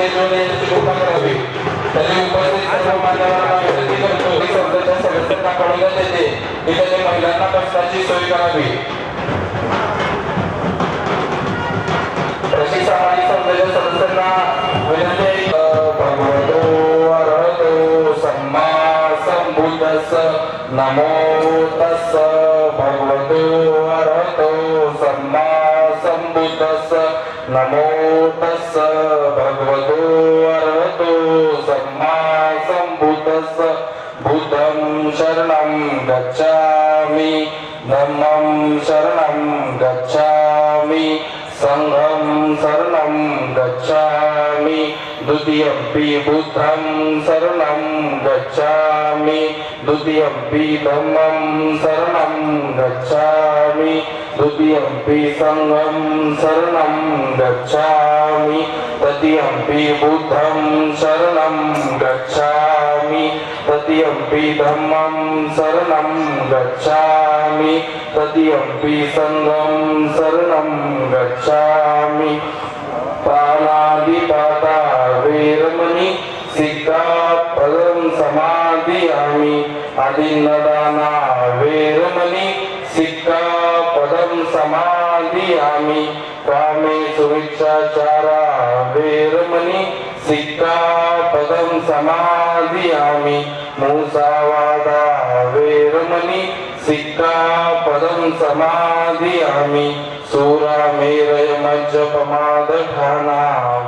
घेऊन येण्याची कृपा करावी. त्यांनी उपस्थित सर्व मान्यवरांना विनंती करतो की संस्थेच्या सदस्यांना कळवण्यात येते की त्यांनी महिलांना बसण्याची सोय करावी. प्रशिक्षण सामाजिक संस्थेच्या सदस्यांना विनंती आहे. भगवतो अरहतो सम्मा संबुद्धस्स नमो तस्स भगवतो अरहतो सम्मा संबुद्धस्स नमो तस्स भगवतो अरहतो सम्मा संबुद्धस्स बुद्धं शरणं गच्छामि धम्मं शरणं गच्छामि संघं शरणं गच्छामि द्वितीयंपि बुद्धं शरणं गच्छामि द्वितीयंपि धम्मं शरणं गच्छामि द्वितीयंपि संघं शरणं गच्छामि तृतीयंपि बुद्धं शरणं गच्छामि तृतीयंपि धम्मं शरणं गच्छामि तृतीयंपि संघं शरणं गच्छामि पाणातिपाता वेरमणि सिक्खापदं समादियामि आदिन्नदाना वेरमणि सिक्खापदं समादियामि कामेषु मिच्छाचारा वेरमणि सिक्खापदं समादियामि मुसावादा वेरमणि सिक्खापदं समादियामि सूरामेरय मज्जपमादघाना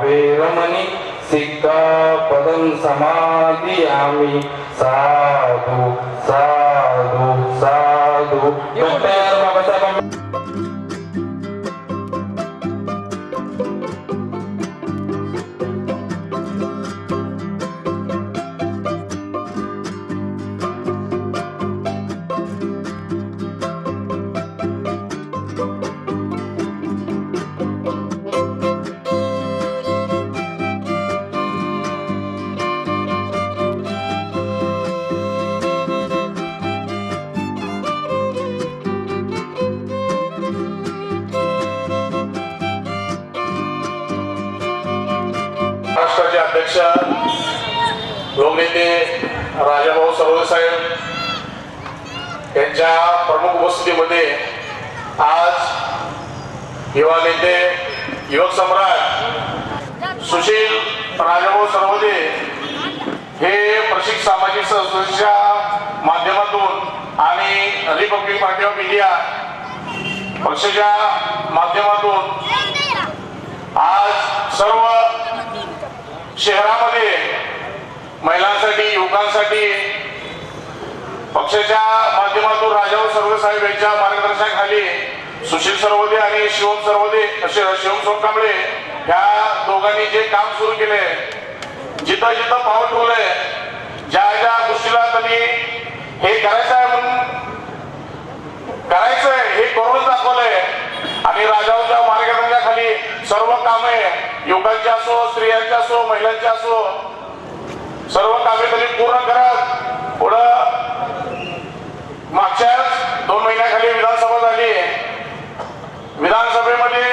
वेरमणि सिक्खापदं समादियामि साधु साधु साधु. महाराष्ट्राचे अध्यक्ष लोकनेते राजाभाऊ सरोदे साहेब यांच्या प्रमुख उपस्थितीमध्ये आज युवा नेते युवक सम्राट सुशील राजाभाऊ सरोदे हे प्रशिक्षक सामाजिक संस्थेच्या माध्यमातून आणि रिपब्लिक पार्टी ऑफ इंडिया पक्षाच्या माध्यमातून आज सर्व शहरामध्ये महिलांसाठी युवकांसाठी पक्षाच्या माध्यमातून राजाभाऊ सरोदे साहेब यांच्या मार्गदर्शनाखाली सुशील सरोदे आणि शिवम सरोदे शिवम सोनकांबळे ह्या दोघांनी जे काम सुरू केले, जिथं जिथं पाऊल ठेवलंय, ज्या ज्या गोष्टीला त्यांनी हे करायचं आहे म्हणून करायचंय हे करून दाखवलंय आणि राजाभाऊच्या मार्गदर्शनाखाली सर्व कामे युवकांची असो, स्त्रियांची असो, महिलांची असो, सर्व कामे त्यांनी पूर्ण करत पुढं मागच्याच 2 महिन्याखाली विधानसभा झाली. विधानसभेमध्ये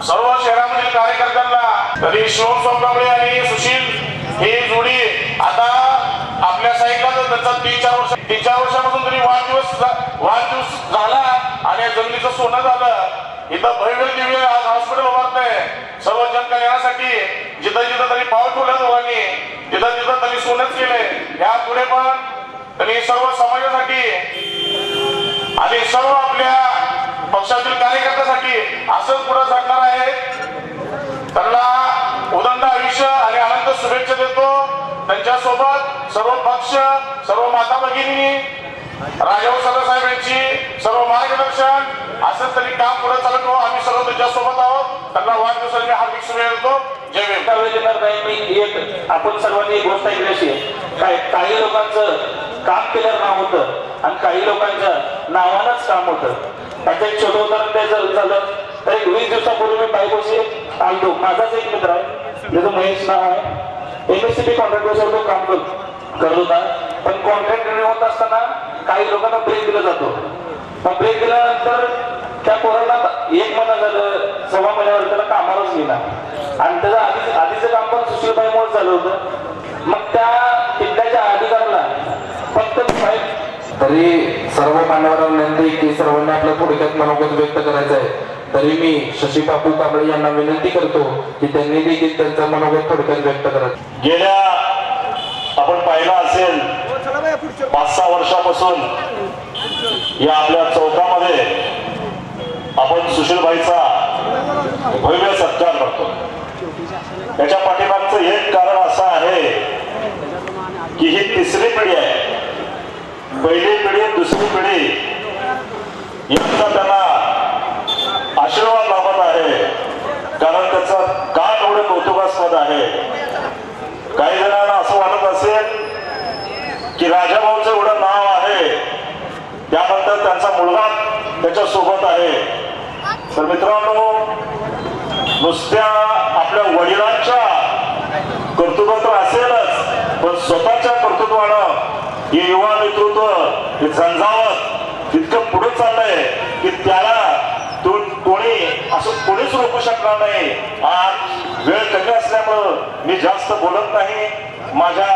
सर्व शहरामधील कार्यकर्त्यांना तरी शिवम सोनकांबळे आणि सुशील ही जोडी आता आपल्या साईडला त्यांचा 3-4 वर्षापासून तरी वाढदिवस झाला आणि जमिनीचं सोनं झालं. इथं भव्य दिव्य आज हॉस्पिटल उभारतंय सर्व जनकल्याणासाठी. जिथं जिथं त्यांनी पाऊल ठेवलं दोघांनी, तिथं तिथं त्यांनी सोनच केलंय. या पुढे पण त्यांनी सर्व समाजासाठी आणि सर्व आपल्या पक्षातील कार्यकर्त्यासाठी असंच पुढे झटणार आहे. त्यांना उदंड आयुष्य आणि आनंद शुभेच्छा देतो. त्यांच्यासोबत सर्व पक्ष, सर्व माता भगिनी, राजाभाऊ सरोदे साहेब यांची सर्व मार्गदर्शन असंच तरी काम पुढे चालत हो. आम्ही सर्व त्यांच्यासोबत आहोत. त्यांना वाढदिवसाची हार्दिक शुभेच्छा देतो. जय भीम. आपण सर्वांनी एक गोष्ट ऐकल्याशी काही लोकांचं काम केल्यावर नाव होतं आणि काही लोकांच्या नावानंच काम होतं. त्याचं एक छोटं उदाहरण द्यायचं झालं तर 20 दिवसापूर्वी मी बायकोशी आलतो. माझाच एक मित्र आहे, त्याचं महेश नाव आहे. MSCB कॉन्ट्रॅक्टवर तो काम करत होता. पण कॉन्ट्रॅक्ट होत असताना काही लोकांना ब्रेक दिला जातो. मग ब्रेक दिल्यानंतर त्या पोराला 1 महिना झालं, 1.25 महिन्यावर त्याला कामालाच गेला आणि त्याचा आधीच सुशीलबाईमुळे झालं होतं. मग त्या किल्ल्याच्या अधिकाराला फक्त तरी सर्व मान्यवरांना विनंती की सर्वांनी आपल्या थोडक्यात मनोगत व्यक्त करायचं आहे. तरी मी शशी बापू कांबळे यांना विनंती करतो की त्यांनी देखील त्यांचं मनोगत थोडक्यात व्यक्त करायचं. गेल्या आपण पाहिलं असेल 5-6 वर्षापासून या आपल्या चौकामध्ये आपण सुशीलबाईचा भव्य सत्कार करतो. याच्या पाठीमागचं एक कारण असं आहे की ही तिसरी पिढी आहे. पहिली पिढी दुसरी पिढी यांचा त्यांना आशीर्वाद लाभत आहे, कारण त्याचं काम एवढं कौतुकास्पद आहे. काही जणांना असं वाटत असेल की राजाभाऊचं एवढं नाव आहे त्यानंतर त्यांचा मुलगा त्याच्या सोबत आहे. तर मित्रांनो, नुसत्या आपल्या वडिलांच्या कर्तृत्व तर असेलच, पण स्वतःच्या कर्तृत्वानं हे युवा नेतृत्व हे झंझावत इतकं पुढे चाललंय की त्याला कोणी असं कोणीच रोखू शकणार नाही. आज वेळ कमी असल्यामुळं मी जास्त बोलत नाही. माझ्या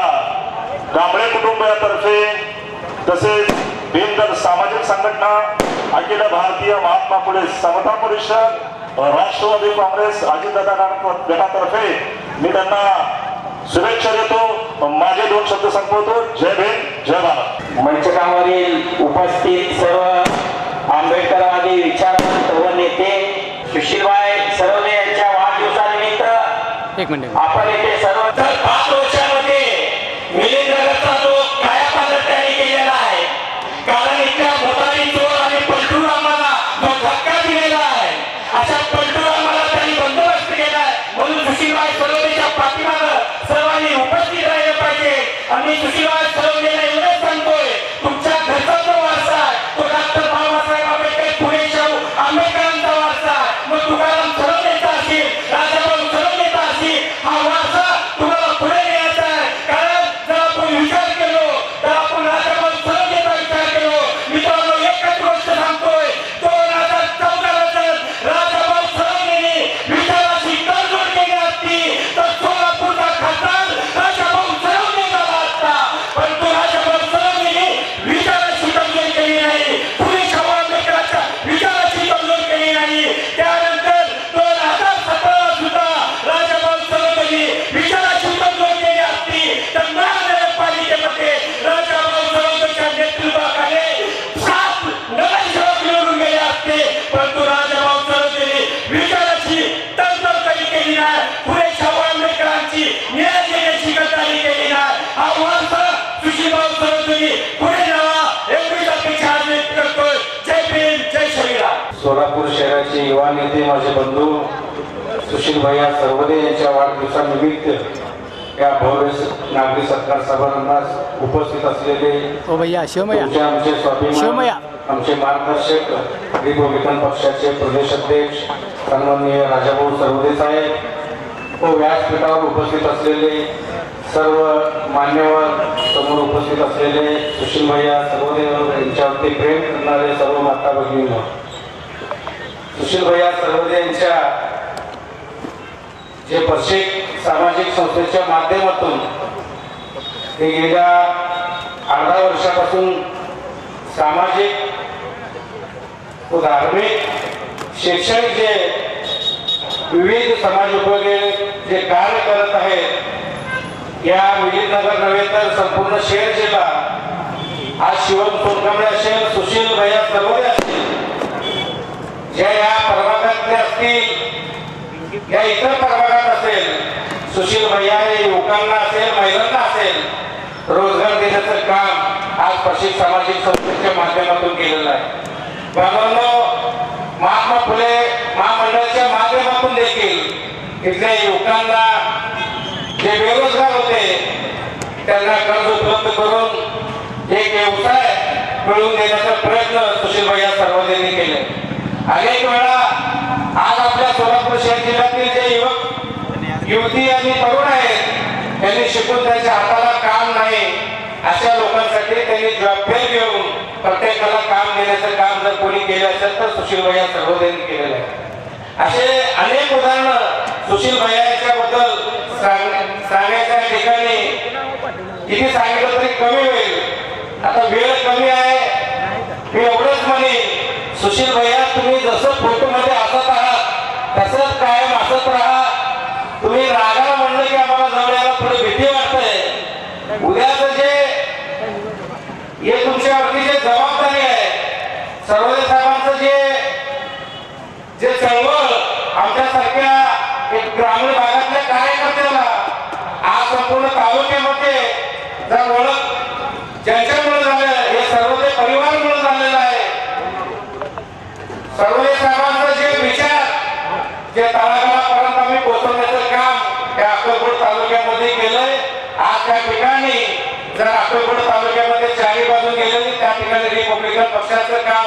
कांबळे कुटुंबियातर्फे तसेच भीमदल सामाजिक संघटना, अखिल भारतीय महात्मा फुले समता परिषद, राष्ट्रवादी काँग्रेस, अजितदादा गटातर्फे मी त्यांना शुभेच्छा देतो. माझे 2 शब्द संपवतो. जय भीम, जय भारत. मंचकावरील उपस्थित सर्व आंबेडकरवादी विचारवंत व नेते सुशीलबाई सरोदे यांच्या वाढदिवसानिमित्त आपण येथे सर्व 5 वर्षामध्ये मिलिंदनगरचा जो कायापालट त्यांनी केलेला आहे, कारण इथल्या मोटारी चोर आणि पलटूरामाला जो धक्का दिलेला आहे, अशा पलटूरामाला त्यांनी बंदोबस्त केला आहे. म्हणून सुशीलबाई सरोदेच्या पाठीमागं सर्वांनी उपस्थित राहिले पाहिजे. आणि सुशीलबाई सरोदेला एवढंच सांगतोय, तुमच्या घरचा जो वारसा आहे तो डॉक्टर बाबासाहेब आंबेडकर, पुणे शाहू आंबेडकरांचा वारसा आहे. मग तुकाराम सरोदेचा असेल, राजाभाऊ सरोदेचा असेल, हा वारसा तुम्हाला पुढे न्यायचा आहे. कारण जर आपण विचार केलो तर आपण राजाभाऊ सरोदेचा विचार केलो. मित्रांनो, एकच गोष्ट सांगतोय, 2014ला जर राजाभाऊ सरोदेने विचाराशी तडजोड केली असती तर सोलापूरचा खासदार राजाभाऊ सरोदे झाला असता. परंतु राजाभाऊ सरोदेने विचाराशी तडजोड केली नाही, पुणे शाहू आंबेडकरांच्या विचाराशी तडजोड केली नाही. त्यानंतर 2017ला सुद्धा राजाभाऊ सरोदेने विचाराशी तडजोड केली असती तर महानगरपालिकेमध्ये राजाभाऊ सरोदेच्या नेतृत्वाखाली 7 नगरसेवक निवडून गेले असते. परंतु राजाभाऊ सरोदेने विचाराशी तडजोड कधी केली नाही, पुणे शाहू आंबेडकरांची न्याय देण्याची गद्दारी केली नाही. हा वारसा सुशीलबाई सरोदेने पुढे न्यावा एवढीच अपेक्षा आज व्यक्त करतोय. जय भीम, जय श्रीराम. सोलापूर शहराचे युवा नेते माझे बंधू सुशीलभाई सरोदे यांच्या वाढदिवसानिमित्त या भव्य नागरी सत्कार समारंभास उपस्थित असलेले आमचे स्वाभिमान, आमचे मार्गदर्शक रिपब्लिकन पक्षाचे प्रदेश अध्यक्ष सन्माननीय राजाभाऊ सरोदे साहेब व व्यासपीठावर उपस्थित असलेले सर्व मान्यवर, समोर उपस्थित असलेले सुशीलभाई सरोदे यांच्यावरती प्रेम करणारे सर्व माता भगिनींनो, सुशीलभाई सरोदे यांच्या जे प्रत्येक सामाजिक संस्थेच्या माध्यमातून ते गेल्या 18 वर्षापासून सामाजिक व धार्मिक, शैक्षणिक जे विविध समाज उपयोगी जे कार्य करत आहेत, या मिलिंदनगर नव्हे तर संपूर्ण शहर जिल्हा, आज शिवम सोनकांबळे असेल, सुशीलभाई सरोदे असतील, ज्या या प्रभागातले असतील, या इतर प्रभागात असेल, सुशीलभाई युवकांना असेल, महिलांना असेल, रोजगार देण्याचं काम आज प्रशिक्षित सामाजिक संस्थेच्या माध्यमातून केलेलं आहे. महात्मा फुले महामंडळाच्या माध्यमातून देखील इथल्या युवकांना जे बेरोजगार होते त्यांना कर्ज उपलब्ध करून एक व्यवसाय मिळवून देण्याचा प्रयत्न सुशीलभाई सरोदेंनी केले. अनेक वेळा आज आपल्या सोलापूर शहर जिल्ह्यातील जे युवक युवती आणि तरुण आहेत, त्यांनी शिकून त्यांच्या हाताला काम नाही अशा लोकांसाठी त्यांनी जबाबदारी घेऊन प्रत्येकाला काम देण्याचं काम जर कोणी केलं असेल तर सुशीलभाई सरोदेंनी केलेलं आहे. असे अनेक उदाहरणं सुशीलभाई यांच्याबद्दल या ठिकाणी किती सांगितलं तरी कमी होईल. आता वेळ कमी आहे. मी एवढंच म्हणेन, सुशील भैया तुम्ही जसं फोटोमध्ये असत आहात तसंच कायम असत राहा. तुम्ही रागाला म्हणलं की आम्हाला जवळ यायला थोडी भीती वाटते. उद्याचं हे तुमच्यावरती जे जबाबदारी आहे, सर्वोदय साहेबांचं जे चळवळ आमच्यासारख्या एक ग्रामीण भागातल्या कार्यकर्त्याला आज संपूर्ण तालुक्यामध्ये जर ओळख ज्यांच्यामुळे झालं, हे सर्वोदय परिवारामुळे झालेलं आहे. सर्वोदय साहेबांचा जे विचार जे तळागाळापर्यंत आम्ही पोहोचवण्याचं काम त्या अक्कलकोट तालुक्यामध्ये केलंय. आज त्या ठिकाणी जर अक्कलकोट तालुक्यामध्ये चारी बाजू गेले त्या ठिकाणी रिपब्लिकन पक्षाचं काम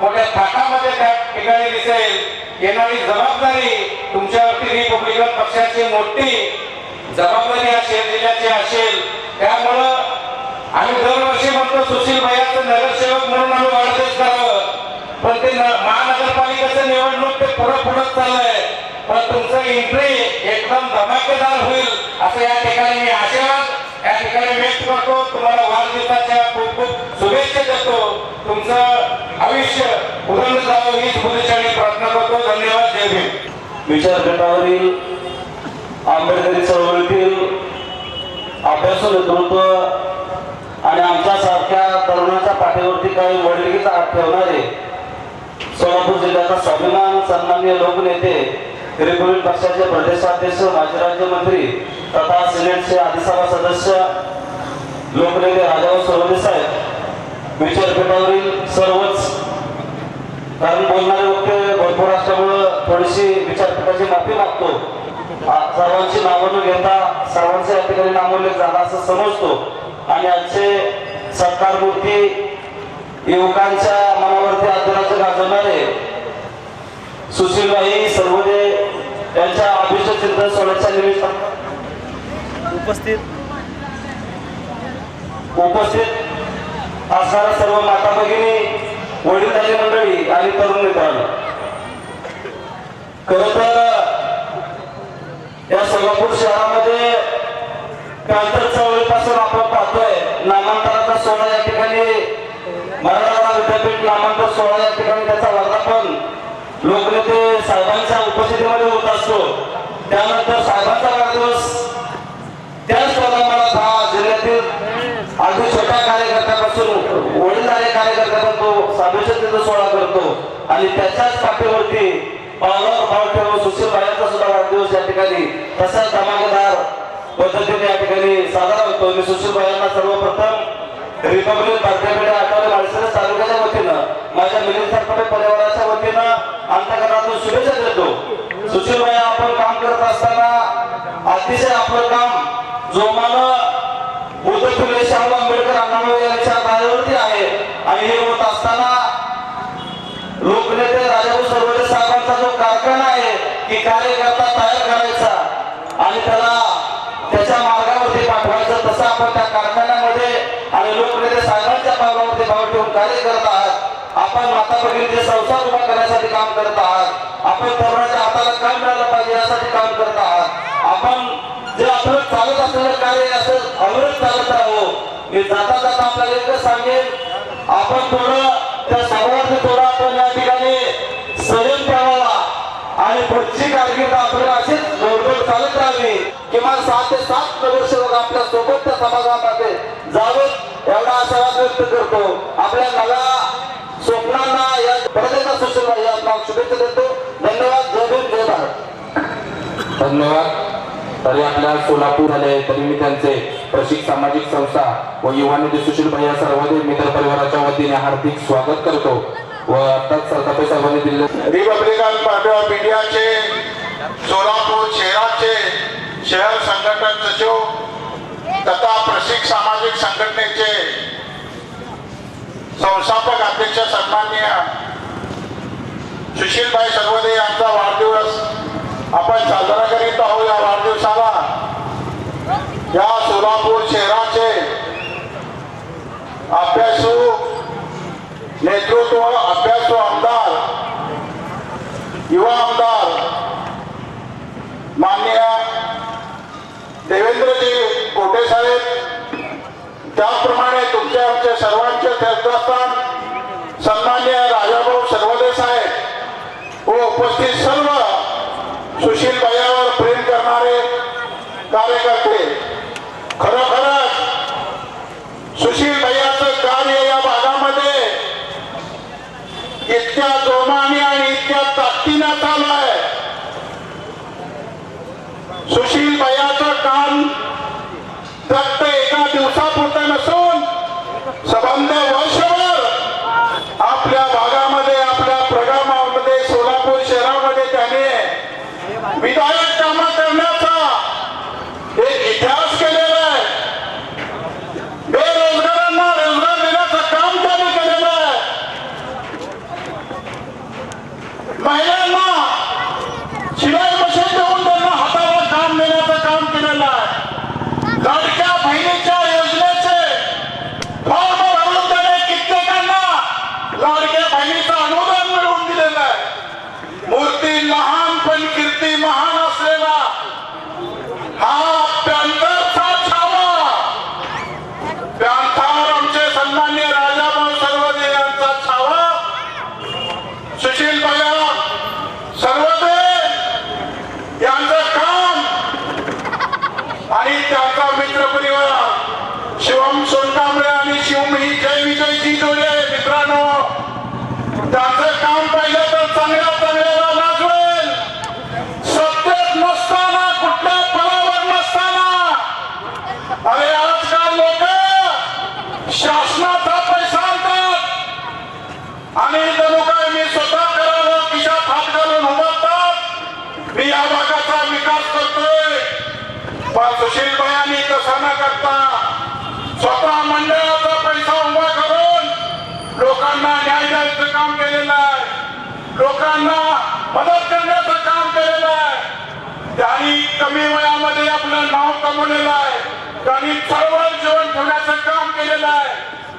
मोठ्या थाटामध्ये त्या ठिकाणी दिसेल. येणारी जबाबदारी तुमच्यावरती रिपब्लिकन पक्षाची मोठी जबाबदारी या शहर जिल्ह्याची असेल. त्यामुळं आम्ही दरवर्षी म्हणतो सुशील भैयाचं नगरसेवक म्हणून आम्ही वाढदिवस करावं, पण ते महानगरपालिकेचं निवडणूक ते पुढं चाललंय. पण तुमचं एंट्री एकदम धमाकेदार होईल असं या ठिकाणी मी आशीर्वाद या ठिकाणी व्यक्त करतो. तुम्हाला वाढदिवसाच्या खूप खूप शुभेच्छा देतो. तुमचं आयुष्य उदंड जावं हीच शुभेच्छा प्रार्थना करतो. धन्यवाद. जय भीम. विचारपीठावरील आंबेडकरी चळवळीतील अभ्यासू नेतृत्व आणि आमच्यासारख्या तरुणाच्या पाठीवरती काही वडिलकीचा हात ठेवणारे सोलापूर जिल्ह्याचा स्वाभिमान सन्माननीय लोकनेते रिपब्लिक पक्षाचे प्रदेशाध्यक्ष माजी राज्यमंत्री तथा सिनेटचे आदिसभा सदस्य लोकनेते राजाभाऊ सर्वदे साहेब, विचारपीठावरील सर्वच, कारण बोलणारे वक्ते भरपूर असल्यामुळं थोडीशी विचारपीठाची माफी मागतो. सर्वांची नावं न घेता सर्वांचे या ठिकाणी नामोल्लेख झाला असं समजतो. आणि आजचे सत्कारमूर्ती युवकांच्या मनावरती आदराचे गाजवणारे सुशीलभाई सर्वदे यांच्या अभिष्ट चिंतन सोहळ्याच्या निमित्तानं उपस्थित असणाऱ्या सर्व माता भगिनी, वडीलधारी मंडळी आणि तरुण मित्रांनो, खरं तर या सोलापूर शहरामध्ये क्रांती चळवळीपासून आपण पाहतोय नामांतराचा सोहळा या ठिकाणी, मराठवाडा विद्यापीठ नामांतर सोहळा या ठिकाणी त्याचा वर्धापन लोकनेते साहेबांच्या उपस्थितीमध्ये होत असतो. त्यानंतर साहेबांचा वाढदिवस त्याच मला जिल्ह्यातील अगदी छोट्या कार्यकर्त्यापासून वडीलधारी कार्यकर्त्यापासून साधूच्या सोहळा करतो आणि त्याच्याच पाठीवरती पावलावर पाव ठेवून सुशील भाईंचा सुद्धा वाढदिवस या ठिकाणी तसाच धमाकेदार पद्धतीने या ठिकाणी साजरा होतो. मी सुशील भाईंना सर्वप्रथम रिपब्लिक भारतीय पेढा आठवले माळशिरस तालुक्याच्या वतीनं, माझ्या मिलिंद सरपटे परिवाराच्या वतीनं अंतःकरणातून शुभेच्छा देतो. सुशील भाई, आपण काम करत असताना अतिशय आपलं काम जोमानं बुद्ध फुले शाहू आंबेडकर अण्णाभाऊ यांच्या दारावरती आहे. आणि हे होत असताना लोकनेते राजाभाऊ सर्वदे साहेबांचा जो कारखाना आहे की कार्यकर्ता तयार करायचा आणि त्याला त्याच्या मार्गावरती पाठवायचं, तसं आपण त्या कारखान्यामध्ये आणि लोकनेते साहेबांच्या पावलावरती पाव ठेवून कार्य करत आहात. आपण माता भगिनीचे संसार उभा करण्यासाठी काम करत आहात. आपण तरुणाच्या हाताला काम मिळालं पाहिजे यासाठी काम करत आहात. आपण जे आपलं चालत असलेलं कार्य असं अविरत चालत राहू. मी जाता जाता आपल्याला एकच सांगेन, आपण थोडं त्या सर्वांनी थोडं आपण या ठिकाणी संयम ठेवावा आणि पुढची कारकीर्द आपल्याला अशीच गोडगोड चालत राहावी. किमान 6 ते 7 नगरसेवक आपल्या सोबत त्या समाजामध्ये जावेत एवढा आशावाद व्यक्त करतो. आपल्या नव्या स्वप्नांना या प्रदेशा सुशील भाई यांना शुभेच्छा देतो. धन्यवाद. जय भीम, जय भारत. धन्यवाद. तरी आपल्या सोलापूर आले तरी मी त्यांचे प्रशिक सामाजिक संस्था व युवा नेते सुशील भैया सर्वदे मित्र परिवाराच्या वतीने हार्दिक स्वागत करतो. व आताच सरतापे साहेबांनी दिले रिपब्लिकन पार्टी ऑफ इंडियाचे सोलापूर शहराचे शहर संघटन सचिव तथा प्रशिक सामाजिक संघटनेचे संस्थापक अध्यक्ष सन्माननीय सुशीलभाई सर्वदे यांचा वाढदिवस आपण साजरा करीत आहोत. या वाढदिवसाला या सोलापूर शहराचे अभ्यासू नेतृत्व, अभ्यासू आमदार, युवा आमदार माननीय देवेंद्रजी कोटे साहेब, त्याचप्रमाणे तुमच्या आमच्या सर्वांचे तीर्थस्थान सन्मान्य राजाभाऊ सर्वदे साहेब व उपस्थित सर्व सुशील भैयावर प्रेम करणारे कार्यकर्ते, खरोखरच सुशील भैयाचं कार्य या भागामध्ये इतक्या जोमाने आणि इतक्या ताकदीने चालू आहे. सुशील भैयाचं काम फक्त एका दिवसापुरतं नसून संबंध वर्षभर आपल्या भागामध्ये, आपल्या प्रगमामध्ये, सोलापूर शहरामध्ये त्याने विधायक कामं करण्याचा एक इतिहास केलेला आहे. बेरोजगारांना रोजगार देण्याचं काम त्याने केलेलं आहे. महिलांना शिलाई मशीन देऊन त्यांना हाताला काम देण्याचं काम केलेलं आहे. लाडक्या बहिणीच्या योजनेचे फॉर्म भरून त्याने कित्येकांना लाडक्या बहिणीचं अनुदान मिळवून दिलेलं आहे. मूर्ती लहान पण कीर्ती महान असलेला हा पॅन्थरचा छावा, पॅन्थर आमचे सन्मान्य राजाभाऊ सर्वदे यांचा छावा सुशील भैया सर्वदे यांचं काम आणि त्यांचा मित्र परिवार शिवम सोनकांबळे आणि शिवम ही जय विजयची जोडी आहे. मित्रांनो, त्यांचं काम पाहिलं तर चांगल्या चांगल्याला लाजवेल. सत्तेत नसताना, कुठल्या पदावर नसताना, अरे आजकाल लोक शासनाचा पैसा आणतात आणि जणू काय मी स्वतः करावं खिशात हात घालून उभारतात. मी या भागाचा विकास करतोय. पण सुशील भैयांनी तसं न करता स्वतः मंडळाचा पैसा उभा करून लोकांना न्याय द्यायचं काम केलेलं आहे. लोकांना मदत करण्याचं काम केलेलं आहे. त्यांनी कमी वयामध्ये आपलं नाव कमवलेलं आहे. त्यांनी चळवळ जीवन ठेवण्याचं काम केलेलं आहे.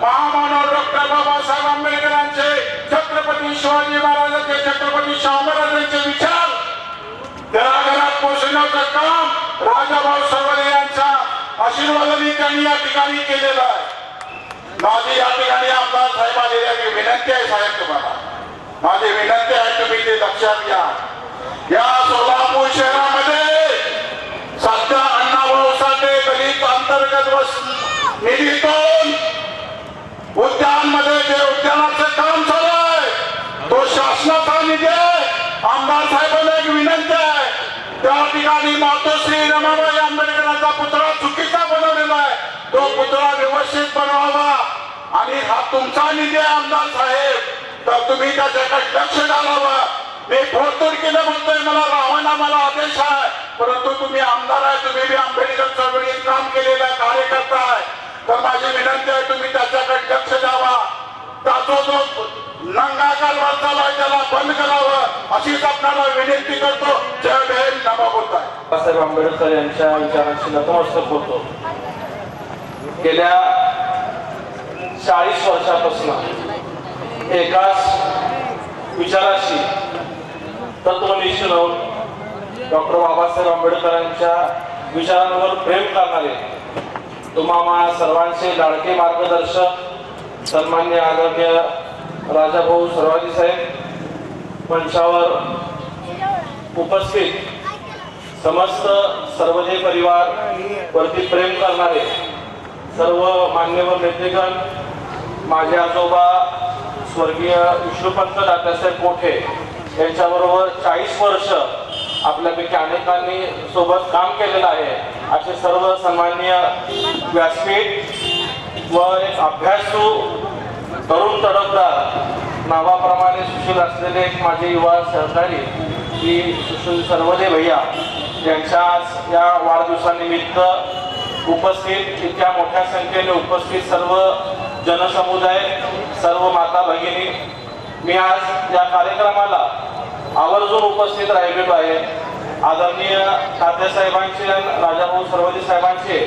महामानव डॉक्टर बाबासाहेब आंबेडकरांचे, छत्रपती शिवाजी महाराजांचे, छत्रपती शाहू महाराजांचे विचार घराघरात पोहोचण्याचं काम राजाभाऊ सर्वदे यांच्या आशीर्वादाने त्यांनी या ठिकाणी केलेलं आहे. माझी या ठिकाणी आमदार साहेब आलेली विनंती आहे. साहेब, तुम्हाला माझी विनंती आहे, तुम्ही ते लक्षात घ्या. या सोलापूर शहरामध्ये सध्या अण्णाभाऊ साठे दलित अंतर्गत निधीतून उद्यानमध्ये जे उद्यानाचं काम चालू आहे तो शासनाचा निधी आहे. आमदार साहेबांना एक विनंती आहे, त्या ठिकाणी मातोश्री रमाबाई आंबेडकरांचा पुतळा चुकीचा बनवलेला आहे. तो पुतळा व्यवस्थित बनवावा आणि हा तुमचा निधी आहे आमदार साहेब, तर तुम्ही त्याच्याकडे लक्ष घालावं. मी फोडतोड केलं म्हणतोय, मला रावाना मला आदेश आहे, परंतु तुम्ही आमदार आहे, तुम्ही बी आंबेडकर चळवळीत काम केलेला कार्यकर्ता आहे, तर माझी विनंती आहे तुम्ही त्याच्याकडे लक्ष द्यावा. त्याचा जो नंगा कारभार चालू आहे त्याला बंद करावं अशीच आपल्याला विनंती करतो. जय भीम, नमो बुद्धाय. बाबासाहेब आंबेडकर यांच्या विचारांशी नतमस्तक होतो. गेल्या 40 वर्षापासून एकाच विचाराशी तत्वनिष्ठ राहून डॉक्टर बाबासाहेब आंबेडकरांच्या विचारांवर प्रेम करणारे तुम्हा सर्वांचे लाडके मार्गदर्शक सन्मान्य आदरणीय राजाभाऊ सर्वदे साहेब, मंचावर उपस्थित समस्त सर्वदे परिवार वरती प्रेम करणारे सर्व मान्यवर नेतेगण, माझे आजोबा स्वर्गीय विष्णुपंत दादासाहेब कोठे यांच्याबरोबर 40 वर्ष आपल्यापैकी अनेकांनी सोबत काम केलेलं आहे. असे सर्व सन्माननीय व्यासपीठ व एक अभ्यासू तरुण तडफदार नावाप्रमाणे सुशील असलेले एक माझे युवा सहकारी की सुशील सर्वदे भैया यांच्या या वाढदिवसानिमित्त उपस्थित इतक्या मोठ्या संख्येने उपस्थित सर्व जनसमुदाय, सर्व माता भगिनी, मी आज या कार्यक्रमाला आवर्जून उपस्थित राहिलेलो आहे. आदरणीय तात्यासाहेबांचे आणि राजाभाऊ सर्वदे साहेबांचे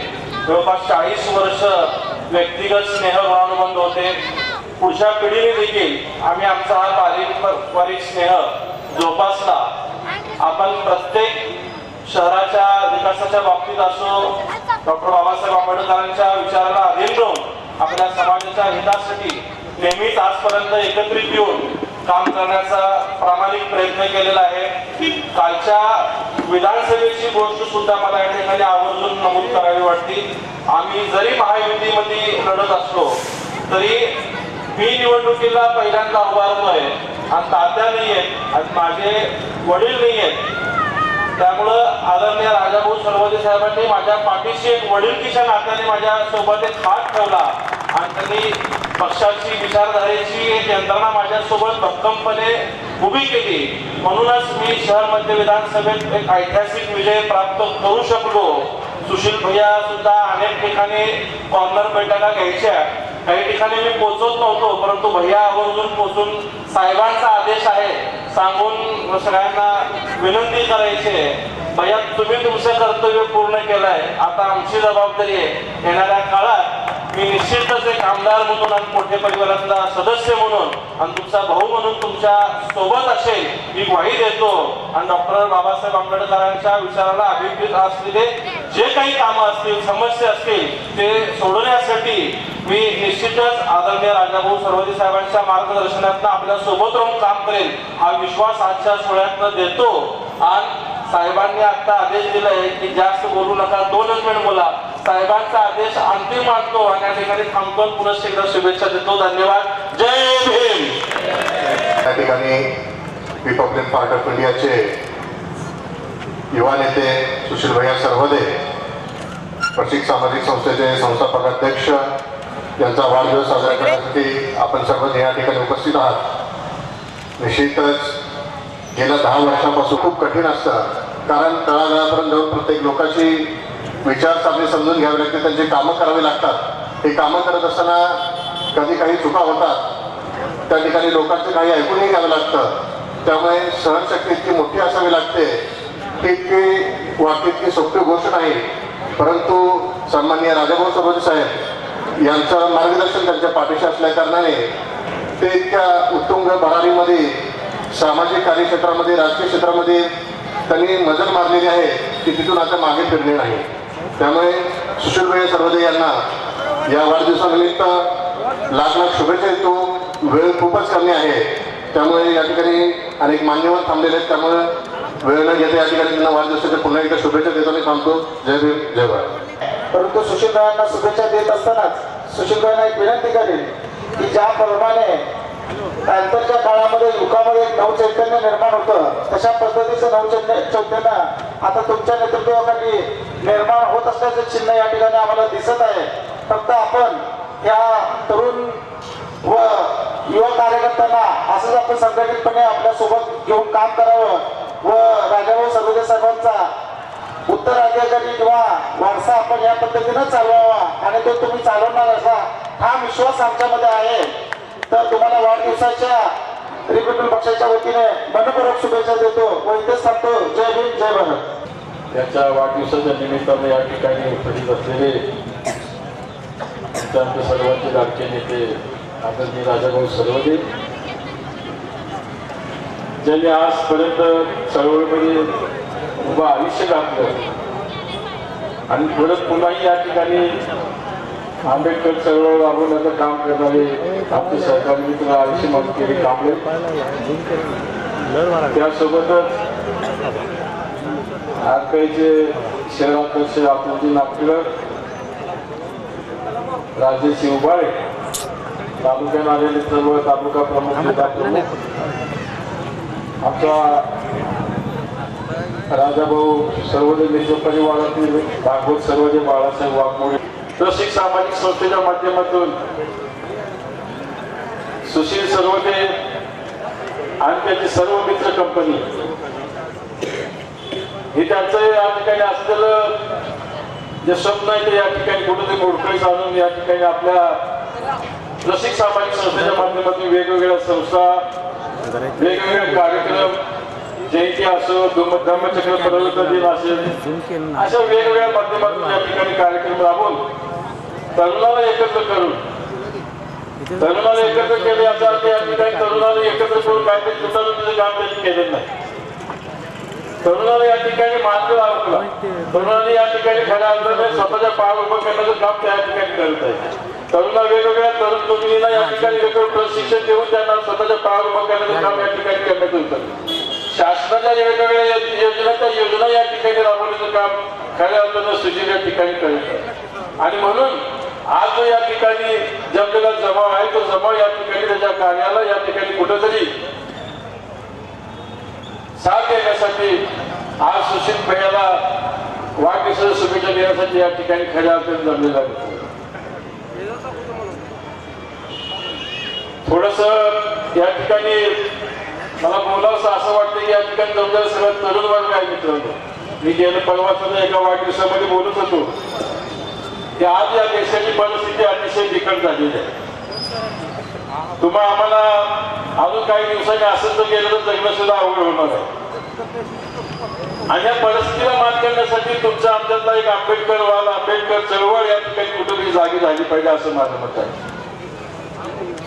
जवळपास 40 वर्ष व्यक्तिगत स्नेह ऋणानुबंध होते. पुढच्या पिढीने देखील आम्ही आमचा हा पारंपरिक स्नेह जोपासला. आपण प्रत्येक शहराच्या विकासाच्या बाबतीत असो, डॉक्टर बाबासाहेब आंबेडकरांच्या विचाराला अधीन राहून आपल्या समाजाच्या हितासाठी नेहमीच आजपर्यंत एकत्रित येऊन काम करण्याचा प्रामाणिक प्रयत्न केलेला आहे. कालच्या विधानसभेची गोष्ट सुद्धा मला या ठिकाणी आवर्जून नमूद करावी वाटते. आम्ही जरी महायुतीमध्ये लढत असलो तरी मी निवडणुकीला पहिल्यांदा उभारतोय आणि तात्या नाही आहेत आणि माझे वडील नाही आहेत. त्यामुळं आदरणीय राजाभाऊ सरवदे साहेबांनी माझ्या पाठीशी एक वडीलकीच्या नात्याने माझ्या सोबत एक हात ठेवला आणि त्यांनी पक्षाची विचारधारेची एक यंत्रणा माझ्यासोबत भक्कमपणे उभी केली. म्हणूनच मी शहर मध्य विधानसभेत एक ऐतिहासिक विजय प्राप्त करू शकलो. सुशील भैया सुद्धा अनेक ठिकाणी कॉर्नर बैठका घ्यायच्या, काही ठिकाणी मी पोहोचत नव्हतो, परंतु भैया आवर्जून पोहोचून साहेबांचा आदेश आहे सांगून सगळ्यांना विनंती करायची, भैया तुम्ही तुमचं कर्तव्य पूर्ण केलंय, आता आमची जबाबदारी आहे. येणाऱ्या काळात मी निश्चितच एक आमदार म्हणून आणि मोठे परिवारातला सदस्य म्हणून आणि तुमचा भाऊ म्हणून तुमच्या सोबत असेल ही ग्वाही देतो. आणि डॉक्टर बाबासाहेब आंबेडकरांच्या विचाराला अभिप्रेत असलेले जे काही कामं असतील, समस्या असतील ते सोडवण्यासाठी मी निश्चितच आदरणीय राजाभाऊ सरवदे साहेबांच्या मार्गदर्शनातून आपल्या सोबत राहून काम करेल हा विश्वास आजच्या सोहळ्यातनं देतो. आणि साहेबांनी आता आदेश दिलाय की जास्त बोलू नका, 2च मिनिट बोला. साहेबांचा आदेश अंतिम मानतो आणि या ठिकाणी थांबतो. पुन्हा एकदा शुभेच्छा देतो. धन्यवाद. जय भीम. या ठिकाणी रिपब्लिक पार्टी ऑफ इंडियाचे युवा नेते सुशील भैया सरवदे, प्रशिक सामाजिक संस्थेचे संस्थापक अध्यक्ष यांचा वाढदिवस साजरा करण्यासाठी आपण सर्वजण या ठिकाणी उपस्थित आहात. निश्चितच गेल्या 10 वर्षापासून खूप कठीण असतं, कारण तळागाळापर्यंत जाऊन प्रत्येक लोकांची विचारसरणी समजून घ्यावी लागते, त्यांची कामं करावी लागतात. हे कामं करत असताना कधी काही चुका होतात, त्या ठिकाणी लोकांचं काही ऐकूनही घ्यावं लागतं. त्यामुळे सहनशक्ती इतकी मोठी असावी लागते की इतकी वाटते इतकी सोपी गोष्ट नाही. परंतु सन्माननीय राजाभाऊ सरवदे साहेब यांचं मार्गदर्शन त्यांच्या पाठीशी असल्या कारणाने ते इतक्या उत्तुंग भरारीमध्ये सामाजिक कार्यक्षेत्रामध्ये, राजकीय क्षेत्रामध्ये त्यांनी मजल मारलेली आहे की तिथून आता मागे फिरणे नाही. त्यामुळे सुशील भैया सरवदे यांना या वाढदिवसानिमित्त लाख लाख शुभेच्छा देतो. वेळ खूपच कमी आहे, त्यामुळे या ठिकाणी अनेक मान्यवर थांबलेले आहेत. त्यामुळे वेळ न घेता या ठिकाणी त्यांना वाढदिवसाच्या पुन्हा एकदा शुभेच्छा देतो मी सांगतो. जय भीम, जय भारत. परंतु सुशील भाईंना शुभेच्छा देत असतानाच सुशील भाईंना एक विनंती करेल की ज्याप्रमाणे नंतरच्या काळामध्ये युगामध्ये एक नवचैतन्य निर्माण होतं, तशा पद्धतीचं नवचैतन्य आता तुमच्या नेतृत्वाखाली निर्माण होत असल्याचं चिन्ह या ठिकाणी आम्हाला दिसत आहे. फक्त आपण या तरुण व युवा कार्यकर्त्यांना असंच आपण संघटितपणे आपल्यासोबत घेऊन काम करावं व राजाभाऊ सरवदे साहेबांचा उत्तराधिकारी किंवा वारसा आपण या पद्धतीनं चालवावा आणि तो तुम्ही चालवणार असा हा विश्वास आमच्यामध्ये आहे. तर तुम्हाला वाढदिवसाच्या रिपब्लिक पक्षाच्या वतीने मनपूर्वक शुभेच्छा देतो व इथेच थांबतो. जय भीम, जय भारत. याच्या वाढदिवसाच्या निमित्ताने या ठिकाणी उपस्थित असलेले आमचे सर्वांचे लाडके नेते आदरणीय राजाभाऊ सरवदे, ज्यांनी आजपर्यंत चळवळीमध्ये उभं आयुष्य घातलं आणि परत पुन्हाही या ठिकाणी आंबेडकर चळवळ राबवण्याचं काम करणारे आमचे सहकारी मित्र आयुष्यमान केले कांबळे, त्यासोबतच आरकाईचे शहराध्यक्ष अतुलजी नागपूर, राजेश उबाळे, तालुक्यात आलेले सर्व तालुका प्रमुख, जिल्हा प्रमुख, आमचा राजाभाऊ सरवदे मित्र परिवारातील भागवत सरवदे बाळासाहेब वाघमोडे, प्रशिक सामाजिक संस्थेच्या माध्यमातून सुशील सरवदे आणि त्याची सर्व मित्र कंपनी हे त्यांचं या ठिकाणी असलेलं जे स्वप्न आहे ते या ठिकाणी कुठेतरी मोडकळीस आणून या ठिकाणी आपल्या प्रशिक सामाजिक संस्थेच्या माध्यमातून वेगवेगळ्या संस्था, वेगवेगळे कार्यक्रम, जयंती असो, धम्मचक्र प्रवर्तन दिन असेल, अशा वेगवेगळ्या माध्यमातून या ठिकाणी कार्यक्रम राबवून तरुणाला एकत्र करून तरुणाला एकत्र केले याचा अर्थ या ठिकाणी तरुणाला एकत्र करून काहीतरी गुंतवणुकीचं काम त्यांनी केलेलं नाही. तरुणाला या ठिकाणी मार्ग लावला. तरुणांनी या ठिकाणी खऱ्या अर्थाने स्वतःच्या पायावर उभं करण्याचं काम त्या ठिकाणी करत आहे. तरुणा वेगवेगळ्या तरुण तरुणींना या ठिकाणी वेगवेगळं प्रशिक्षण देऊन त्यांना स्वतःच्या पायावर उभं करण्याचं काम या ठिकाणी करण्यात होतं. शासनाच्या वेगवेगळ्या योजना त्या योजना या ठिकाणी राबवण्याचं काम खऱ्या अर्थानं सुशील या ठिकाणी करत आहे. आणि म्हणून आज जो या ठिकाणी जमलेला जमाव आहे तो जमाव या ठिकाणी त्याच्या कार्याला या ठिकाणी कुठेतरी साथ देण्यासाठी आज सुशील भैयाला वाढदिवसाच्या शुभेच्छा देण्यासाठी या ठिकाणी खऱ्या अर्थाने जमलेला आहे. थोडस या ठिकाणी मला बोलावंसं असं वाटतं की या ठिकाणी जमलेला सगळं तरुण वर्ग आहे मित्रांनो. मी गेल्या परवाच्या एका वाढदिवसामध्ये बोलत होतो की आज या देशाची परिस्थिती अतिशय बिकट झालेली आहे. तुम्हा आम्हाला अजून काही दिवसांनी असं जर गेलं तर जगणं सुद्धा अवघड होणार आहे. आणि या परिस्थितीला मात करण्यासाठी तुमच्या आमच्यातला एक आंबेडकर चळवळ या ठिकाणी कुठेतरी जागी झाली पाहिजे असं माझं मत आहे.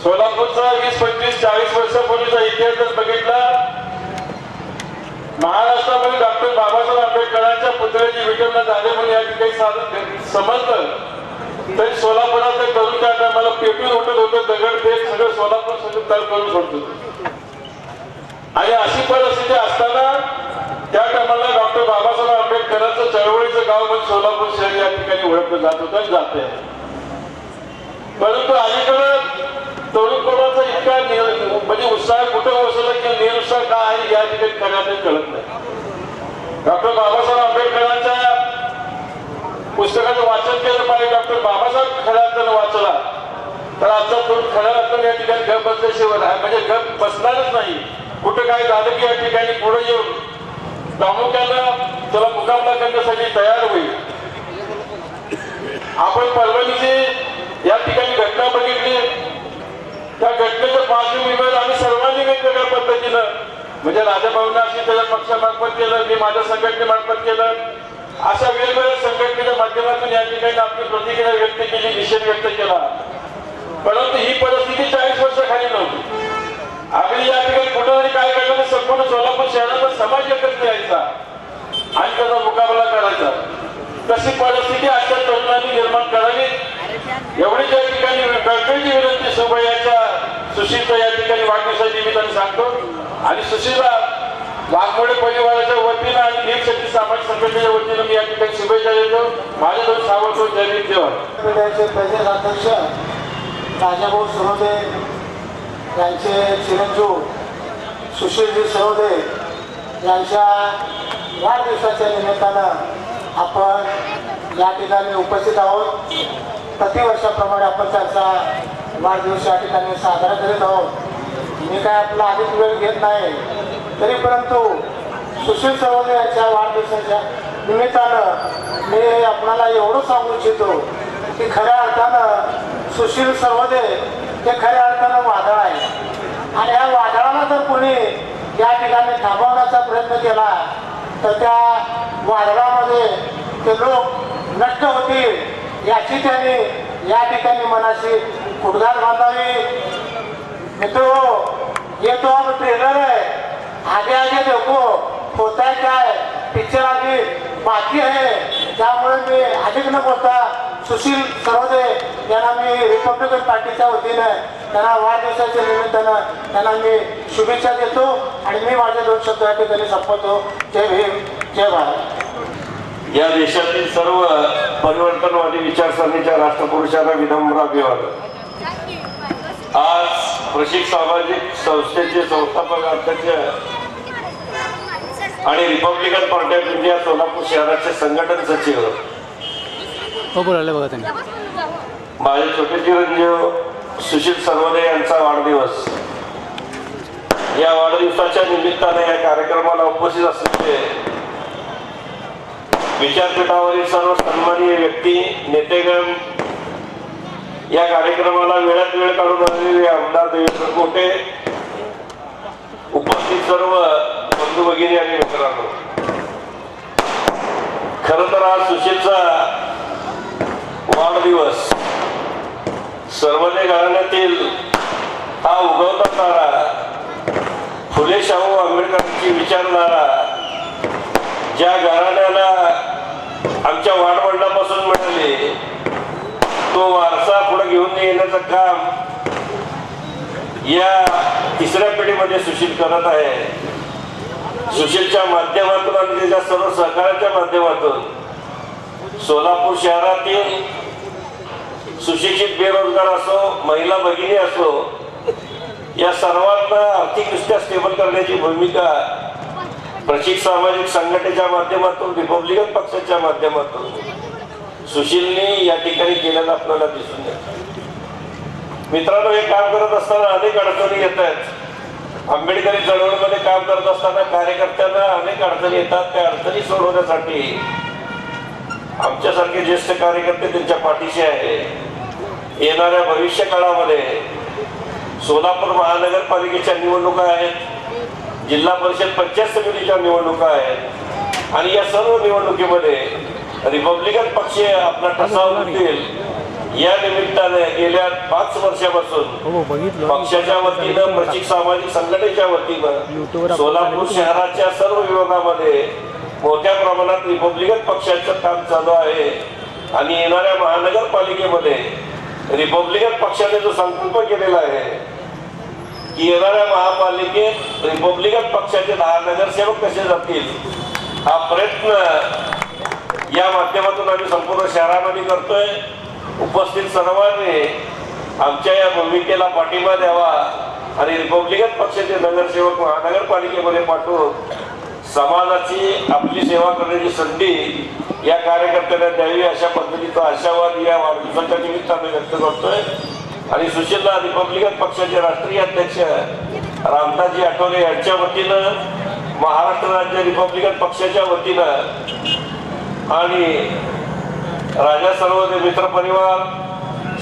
सोलापूरचा 20, 25, 40 वर्षापूर्वीचा इतिहास जर बघितला, महाराष्ट्रामध्ये डॉक्टर बाबासाहेब आंबेडकरांच्या पुतळ्याची विटंबना झाली म्हणून या ठिकाणी समजलं तरी सोलापुरात तरुण त्या टायमाला पेटून उठत होतं, दगडफेक सगळं सोलापूर सगळं तळ करून सोडत होतं. आणि अशी परिस्थिती असताना त्या टायमाला डॉक्टर बाबासाहेब आंबेडकरांचं चळवळीचं गाव म्हणून सोलापूर शहर या ठिकाणी ओळखलं जात होतं आणि जाते. परंतु अलीकडं तरुण कोणाचा इतका म्हणजे उत्साह कुठं बसवला की निरुत्साह काय आहे या ठिकाणी खऱ्या कळत नाही. डॉक्टर बाबासाहेब आंबेडकरांच्या पुस्तकाचं वाचन केलं पाहिजे. डॉक्टर बाबासाहेब खऱ्या अर्थानं वाचला तर आजचा तरुण खऱ्या अर्थानं या ठिकाणी गप बसल्याशिवाय म्हणजे गप बसणारच नाही. कुठं काय झालं की या ठिकाणी पुढे येऊन प्रामुख्यानं त्याला मुकाबला करण्यासाठी तयार होईल. आपण परभणीची या ठिकाणी घटना बघितली. त्या घटनेच्या पार्श्वभूमीवर आम्ही सर्वांनी वेगवेगळ्या पद्धतीनं म्हणजे राजाभाऊंना अशी त्याच्या पक्षामार्फत केलं, मी माझ्या संघटनेमार्फत केलं, अशा वेगवेगळ्या संघटनेच्या माध्यमातून या ठिकाणी आपली प्रतिक्रिया व्यक्त केली, निषेध व्यक्त केला. परंतु ही परिस्थिती 40 वर्षाखाली नव्हती. आम्ही या ठिकाणी कुठेतरी काय करायचं तर संपूर्ण सोलापूर शहराचा समाज एकत्र यायचा आणि त्याचा मुकाबला करायचा. तशी परिस्थिती आजच्या तरुणांनी निर्माण करावी एवढी या ठिकाणी कळकळीची विनंती सुभयाच्या सुशीलच्या या ठिकाणी वाढदिवसाच्या निमित्ताने सांगतो. आणि सुशीलला वाघमोडे परिवाराच्या वतीनं आणि नीलशक्ती सामाजिक संघटनेच्या वतीनं मी या ठिकाणी शुभेच्छा देतो. माझे दोन सावरतो जय भीम जय भारत. प्रदेश अध्यक्ष राजाभाऊ सरोदे यांचे चिरंजीव सुशीलजी सरोदे यांच्या वाढदिवसाच्या निमित्तानं आपण या ठिकाणी उपस्थित आहोत. प्रतिवर्षाप्रमाणे आपण त्यांचा वाढदिवस या ठिकाणी साजरा करीत आहोत. मी काय आपला अधिक वेळ घेत नाही तरी परंतु सुशील सरोदे यांच्या वाढदिवसाच्या निमित्तानं मी आपणाला एवढं सांगू इच्छितो की खऱ्या अर्थानं सुशील सरोदे हे खऱ्या अर्थानं वादळ आहे. आणि या वादळाला जर कोणी या ठिकाणी थांबवण्याचा प्रयत्न केला तर त्या वादळामध्ये ते लोक नष्ट होतील याची त्यांनी या ठिकाणी मनाशी कुटघात बांधावी. मित्रों, ये तो अब ट्रेलर है, आगे आगे देखो होता है क्या है, पिक्चर अभी बाकी है. त्यामुळे मी अधिक न बोलता सुशील सरोदे यांना मी रिपब्लिकन पार्टीच्या वतीनं त्यांना वाढदिवसाच्या निमित्तानं त्यांना मी शुभेच्छा देतो आणि मी माझे 2 शब्द या ठिकाणी संपवतो. जय भीम जय भारत. या देशातील सर्व परिवर्तनवादी विचारसरणीच्या राष्ट्रपुरुषांना विनम्र अभिवादन. आज प्रशिक सामाजिक संस्थेचे संस्थापक अध्यक्ष आणि Republican party of India Solapur शहराचे संघटन सचिव माझे छोटे चिरंजीव सुशील सरोदे यांचा वाढदिवस. या वाढदिवसाच्या निमित्ताने या कार्यक्रमाला उपस्थित असलेले विचारपीठावरील सर्व सन्माननीय व्यक्ती, नेतेगण, या कार्यक्रमाला वेळात वेळ काढून आलेले आमदार देवेंद्र कोटे, उपस्थित सर्व बंधू भगिनी आणि मित्रांनो, खरं तर आज सुशीलचा वाढदिवस सर्वोदय घराण्यातील हा उगवता तारा, फुले शाहू आंबेडकरांची विचारधारा ज्या घराण्याला आमच्या वाडवडिलांपासून मिळाले तो वारसा पुढे घेऊन येण्याचं काम या तिसऱ्या पिढीमध्ये सुशील करत आहे. सुशीलच्या माध्यमातून आणि त्याच्या सर्व सहकार्याच्या माध्यमातून सोलापूर शहरातील सुशिक्षित बेरोजगार असो, महिला भगिनी असो, या सर्वांना आर्थिकदृष्ट्या स्टेबल करण्याची भूमिका प्रशिक सामाजिक संघटनेच्या माध्यमातून, रिपब्लिकन पक्षाच्या माध्यमातून सुशीलने या ठिकाणी केलेलं आपल्याला दिसून येतं. मित्रांनो, हे काम करत असताना अनेक अडचणी येत आहेत. आंबेडकरी चळवळीमध्ये काम करत असताना कार्यकर्त्यांना अनेक अडचणी येतात. त्या अडचणी सोडवण्यासाठी आमच्यासारखे ज्येष्ठ कार्यकर्ते त्यांच्या पाठीशी आहे. येणाऱ्या भविष्य काळामध्ये सोलापूर महानगरपालिकेच्या निवडणुका आहेत, जिल्हा परिषद पंचायत समितीच्या निवडणुका आहेत आणि या सर्व निवडणुकीमध्ये रिपब्लिकन पक्ष आपला ठसा उमटतील. या निमित्ताने गेल्या 5 वर्षापासून पक्षाच्या वतीनं, प्रशिक सामाजिक संघटनेच्या वतीनं सोलापूर शहराच्या सर्व विभागामध्ये मोठ्या प्रमाणात रिपब्लिकन पक्षाचं काम चालू आहे आणि येणाऱ्या महानगरपालिकेमध्ये रिपब्लिकन पक्षाने जो संकल्प केलेला आहे की येणाऱ्या महापालिकेत रिपब्लिकन पक्षाचे 10 नगरसेवक कसे जातील, हा प्रयत्न या माध्यमातून आम्ही संपूर्ण शहरामध्ये करतोय. उपस्थित सर्वांनी आमच्या या भूमिकेला पाठिंबा द्यावा आणि रिपब्लिकन पक्षाचे नगरसेवक महानगरपालिकेमध्ये पाठवून समाजाची आपली सेवा करण्याची संधी या कार्यकर्त्यांना द्यावी, अशा पद्धतीचा आशावाद या वाढदिवसाच्या निमित्ताने व्यक्त करतोय. आणि सुशीलला रिपब्लिकन पक्षाचे राष्ट्रीय अध्यक्ष रामदासजी आठवले यांच्या वतीनं, महाराष्ट्र राज्य रिपब्लिकन पक्षाच्या वतीनं आणि राजा सर्वोदय मित्र परिवार,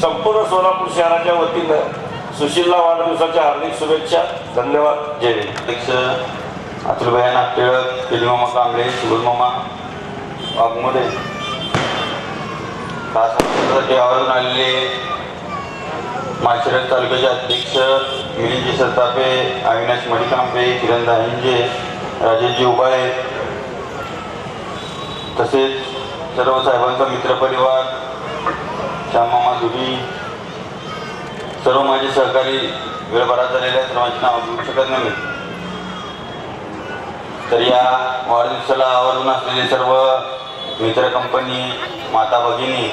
संपूर्ण सोलापूर शहराच्या वतीनं सुशीलला वाढदिवसाच्या हार्दिक शुभेच्छा. धन्यवाद. जय हिंद. अध्यक्ष अतुलभाई नागटिळक, केलीमामा कांबळे, सुबोधमामा वाघमोडे, तासाठी आवर्जून आलेले माळशिरस तालुक्याचे अध्यक्ष मिलिंदजी सरतापे, अविनाश मडिकांबे, किरण दाहिंजे, राजेशजी उबाळे, तसेच सर्व साहेबांचा मित्रपरिवार, श्याममामा दुबी, सर्व माझे सहकारी, वेळ बराच झालेल्या सर्वांची नाव घेऊ शकत नाही. तर या वाढदिवसाला आवर्जून असलेले सर्व मित्र कंपनी, माता भगिनी,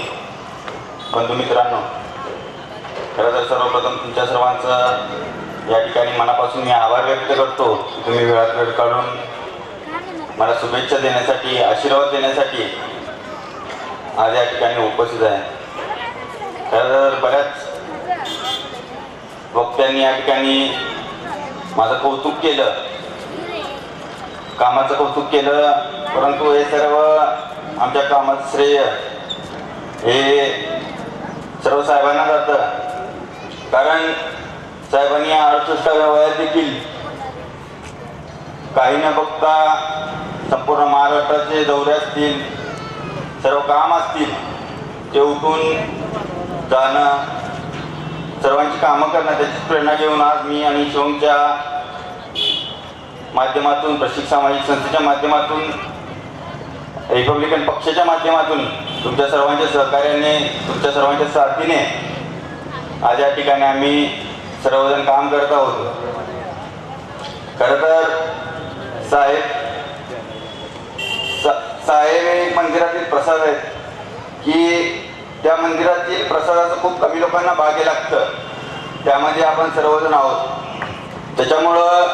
बंधू मित्रांनो, खरं तर सर्वप्रथम तुमच्या सर्वांचा या ठिकाणी मनापासून मी आभार व्यक्त करतो की तुम्ही वेळात वेळ काढून मला शुभेच्छा देण्यासाठी, आशीर्वाद देण्यासाठी आज या ठिकाणी उपस्थित आहे. खरं तर बऱ्याच वक्त्यांनी या ठिकाणी माझं कौतुक केलं, कामाचं कौतुक केलं, परंतु हे सर्व आमच्या कामाचं श्रेय हे सर्व साहेबांना जातं. कारण साहेबांनी 68व्या वयात देखील काही न बघता संपूर्ण महाराष्ट्राचे दौरे असतील, सर्व काम असतील, ते उठून जाणं, सर्वांची कामं करणं, त्याची प्रेरणा घेऊन आज मी आणि शिवमच्या माध्यमातून, प्रशिक सामाजिक संस्थेच्या माध्यमातून, रिपब्लिकन पक्षाच्या माध्यमातून तुमच्या सर्वांच्या सहकार्याने, तुमच्या सर्वांच्या साथीने आज या ठिकाणी आम्ही सर्वजण काम करत आहोत. खरं तर साहेब एक मंदिरातील प्रसाद आहेत की त्या मंदिरातील प्रसादाचं खूप कमी लोकांना भाग्य लागतं. त्यामध्ये आपण सर्वजण आहोत. त्याच्यामुळं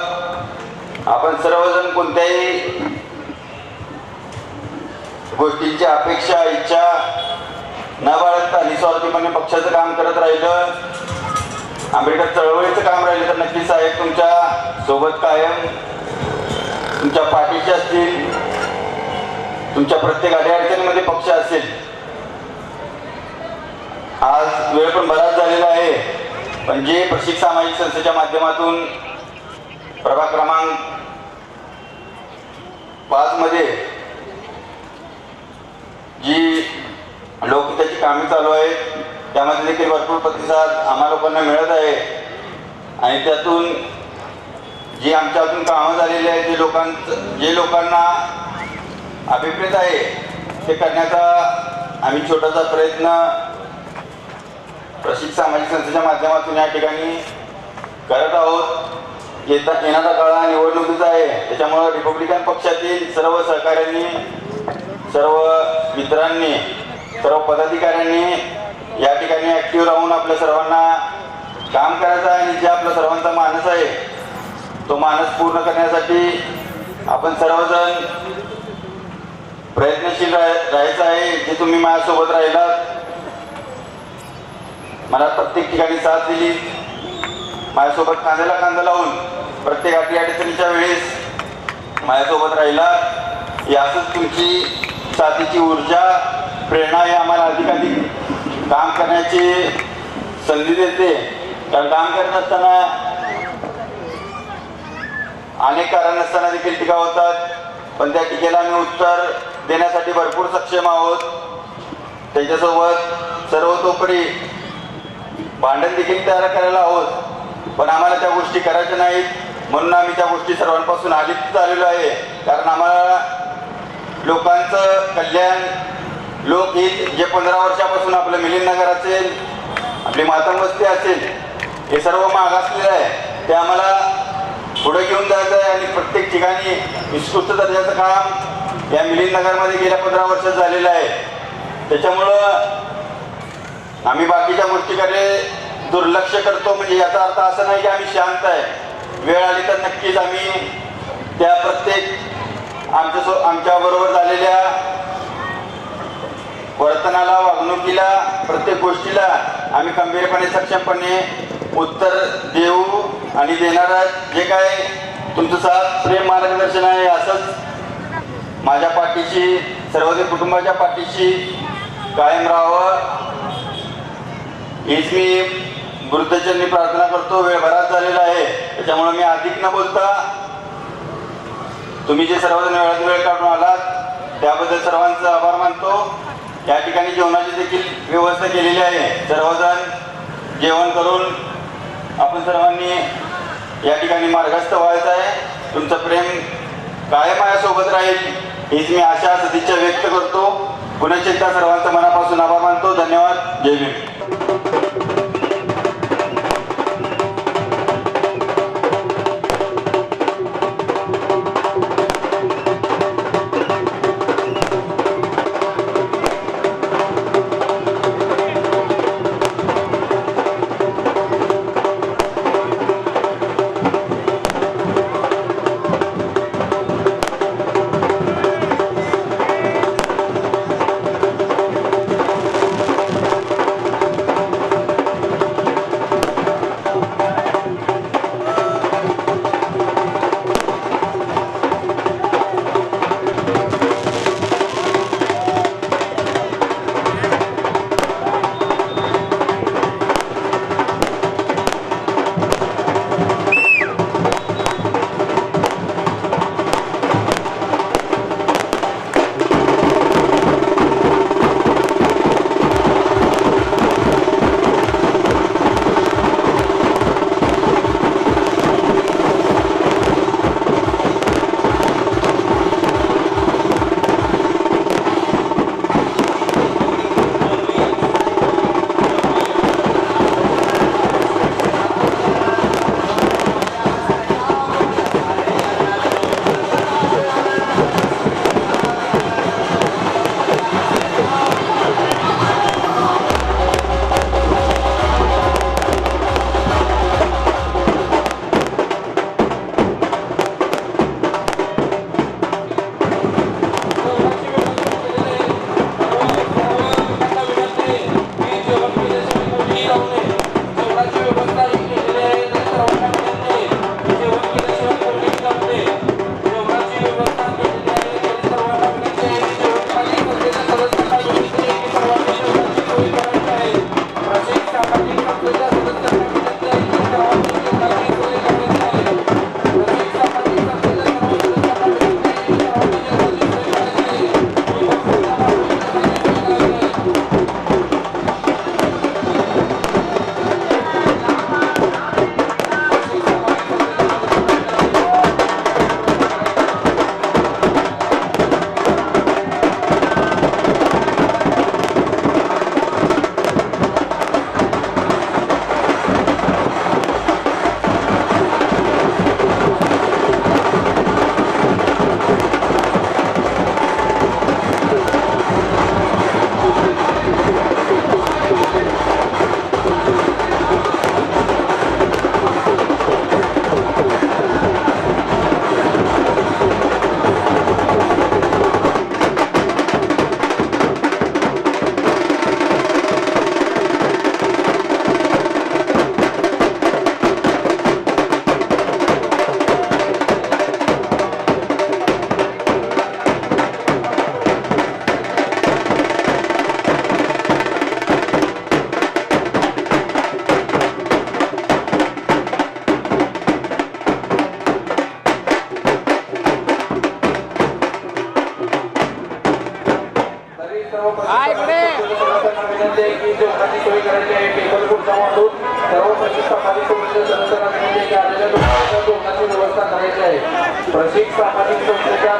आपण सर्वजण कोणत्याही गोष्टींची अपेक्षा, इच्छा न बाळगता निस्वार्थीपणे पक्षाचं काम करत राहिलं, आंबेडकर चळवळीचं काम राहिलं तर नक्कीच साहेब तुमच्या सोबत कायम तुमच्या पाठीशी असतील. तुमच्या प्रत्येक अडीअडचणीमध्ये पक्ष असेल. आज वेळ पण बराच झालेला आहे, पण जे प्रशिक सामाजिक संस्थेच्या माध्यमातून प्रभाग क्रमांक 5 मध्ये जी लोकहिताची कामे चालू आहेत त्यामध्ये देखील भरपूर प्रतिसाद आम्हा लोकांना मिळत आहे. आणि त्यातून जी आमच्या हातून कामं झालेली आहेत, जे लोकांना अभिप्रेत आहे ते करण्याचा आम्ही छोटासा प्रयत्न प्रशिक सामाजिक संस्थेच्या माध्यमातून या ठिकाणी करत आहोत। येणारा काळ निवडणुकीचा आहे, त्याच्यामुळे रिपब्लिकन पक्षातील सर्व सहकाऱ्यांनी, सर्व मित्रांनी, सर्व पदाधिकाऱ्यांनी या ठिकाणी ॲक्टिव्ह राहून आपल्या सर्वांना काम करायचं आहे आणि जे आपला सर्वांचा मानस आहे तो मानस पूर्ण करण्यासाठी आपण सर्वजण प्रयत्नशील राहायचं आहे। जे तुम्ही माझ्यासोबत राहिलात, मला प्रत्येक ठिकाणी साथ दिली, माझ्यासोबत खांद्याला खांदा लावून प्रत्येक अडचणीच्या वेळेस माझ्यासोबत राहिलात, यातच तुमची साथीची ऊर्जा, प्रेरणा हे आम्हाला अधिकाधिक काम करण्याची संधी देते। कारण काम करत असताना अनेक कारण नसताना देखील टीका होतात, पण त्या टीकेला आम्ही उत्तर देण्यासाठी भरपूर सक्षम आहोत। त्यांच्यासोबत सर्वतोपरी भांडण देखील तयार करायला आहोत, पण आम्हाला त्या गोष्टी करायच्या नाहीत, म्हणून आम्ही त्या गोष्टी सर्वांपासून अलिप्त झालेलो आहे। कारण आम्हाला लोकांचं कल्याण, लोकहित जे 15 वर्षापासून आपलं मिलिंदनगर असेल, आपली मातंग वस्ती असेल, हे सर्व मागासलेलं आहे, ते आम्हाला पुढे घेऊन जायचं आहे आणि प्रत्येक ठिकाणी उत्कृष्ट दर्जाचं काम या मिलिंदनगरमध्ये गेल्या 15 वर्षात झालेलं आहे। त्याच्यामुळं आम्ही बाकीच्या गोष्टीकडे दुर्लक्ष करतो, म्हणजे याचा अर्थ असा नाही की आम्ही शांत आहे। वेळ आली तर नक्कीच आम्ही त्या प्रत्येक आमच्या बरोबर झालेल्या वर्तनाला, वागणुकीला, प्रत्येक गोष्टीला आम्ही खंबीरपणे, सक्षमपणे उत्तर देऊ आणि देणारा जे काय तुमचं साथ, प्रेम, मार्गदर्शन आहे, असंच माझ्या पाठीशी, सर्वजण कुटुंबाच्या पाठीशी कायम राहावं हीच मी गुरुचरणी प्रार्थना करतो। वेळ बराच झालेला आहे, त्याच्यामुळे मी अधिक न बोलता तुम्ही जे सर्वजण वेळात वेळ काढून आलात त्याबद्दल सर्वांचा आभार मानतो। या ठिकाणी जेवणाची देखील व्यवस्था केलेली आहे, सर्वजण जेवण करून आपण सर्वांनी या ठिकाणी मार्गस्थ व्हायचं आहे। तुमचं प्रेम कायम माझ्यासोबत राहील हीच मी आशा, सदिच्छा व्यक्त करतो। पुन्हा एकदा सर्वांचा मनापासून आभार मानतो। धन्यवाद। जय भीम। विनंती आहे की जेवणाची सोय करायची आहे. टेबल खुर्च्या वाढून सर्व प्रशिक्षक सामाजिक संस्थेच्या सदस्यांना विनंती आहे की आलेल्या लोकांच्या जेवणाची व्यवस्था करायची आहे. प्रशिक्षक सामाजिक संस्थेच्या